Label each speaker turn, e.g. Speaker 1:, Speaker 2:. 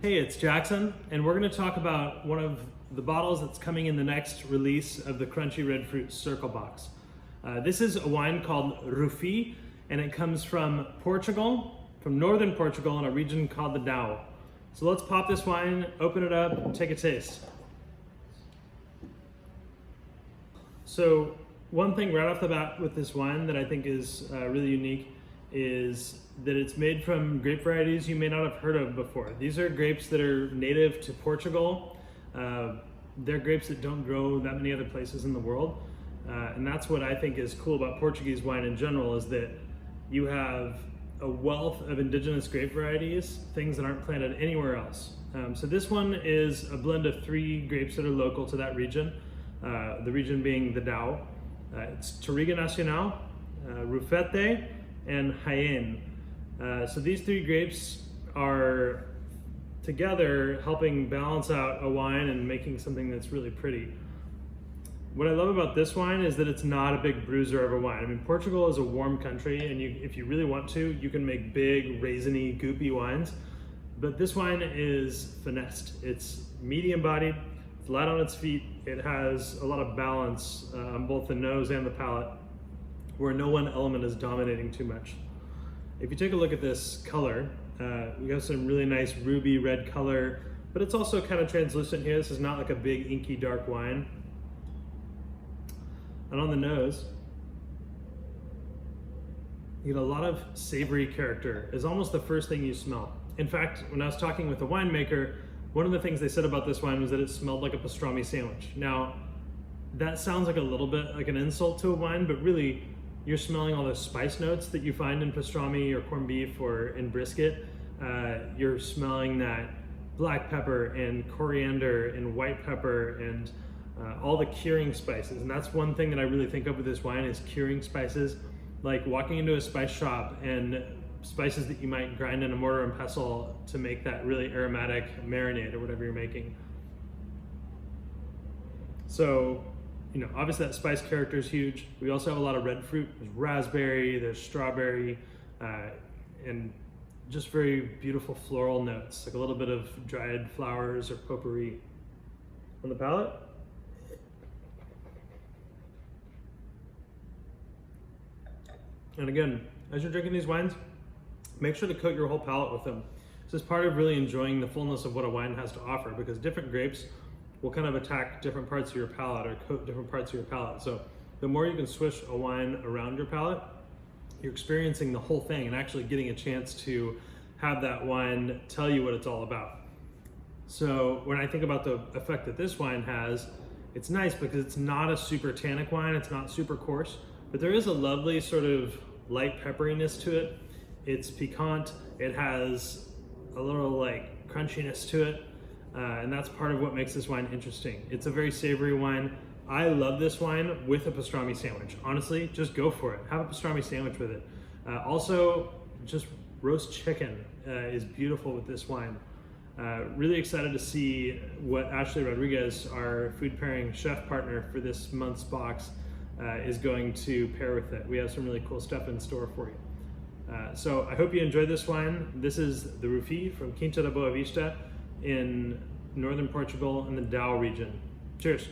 Speaker 1: Hey, it's Jackson, and we're going to talk about one of the bottles that's coming in the next release of the Crunchy Red Fruit Circle Box. This is a wine called Ruffia, and it comes from Portugal, from northern Portugal, in a region called the João. So let's pop this wine, open it up, and take a taste. So one thing right off the bat with this wine that I think is really unique is that it's made from grape varieties you may not have heard of before. These are grapes that are native to Portugal. They're grapes that don't grow that many other places in the world. And that's what I think is cool about Portuguese wine in general, is that you have a wealth of indigenous grape varieties, things that aren't planted anywhere else. So this one is a blend of 3 grapes that are local to that region, the region being the João. It's Touriga Nacional, Ruffia, and Jaén. So these 3 grapes are together helping balance out a wine and making something that's really pretty. What I love about this wine is that it's not a big bruiser of a wine. I mean, Portugal is a warm country, and if you really want to, you can make big, raisiny, goopy wines. But this wine is finessed. It's medium bodied, it's light on its feet. It has a lot of balance on both the nose and the palate, where no one element is dominating too much. If you take a look at this color, we have some really nice ruby red color, but it's also kind of translucent here. This is not like a big inky dark wine. And on the nose, you get a lot of savory character. It's almost the first thing you smell. In fact, when I was talking with the winemaker, one of the things they said about this wine was that it smelled like a pastrami sandwich. Now, that sounds like a little bit like an insult to a wine, but really, you're smelling all those spice notes that you find in pastrami or corned beef or in brisket. You're smelling that black pepper and coriander and white pepper and all the curing spices. And that's one thing that I really think of with this wine is curing spices. Like walking into a spice shop and spices that you might grind in a mortar and pestle to make that really aromatic marinade or whatever you're making. So, you know, obviously that spice character is huge. We also have a lot of red fruit. There's raspberry, there's strawberry, and just very beautiful floral notes, like a little bit of dried flowers or potpourri. On the palate, and again, as you're drinking these wines, make sure to coat your whole palate with them. This is part of really enjoying the fullness of what a wine has to offer, because different grapes will kind of attack different parts of your palate or coat different parts of your palate. So the more you can swish a wine around your palate, you're experiencing the whole thing and actually getting a chance to have that wine tell you what it's all about. So when I think about the effect that this wine has, it's nice because it's not a super tannic wine, it's not super coarse, but there is a lovely sort of light pepperiness to it. It's piquant, it has a little like crunchiness to it. And that's part of what makes this wine interesting. It's a very savory wine. I love this wine with a pastrami sandwich. Honestly, just go for it. Have a pastrami sandwich with it. Also, just roast chicken is beautiful with this wine. Really excited to see what Ashley Rodriguez, our food pairing chef partner for this month's box, is going to pair with it. We have some really cool stuff in store for you. So I hope you enjoyed this wine. This is the Ruffia from Quinta da Boavista in northern Portugal in the João region. Cheers.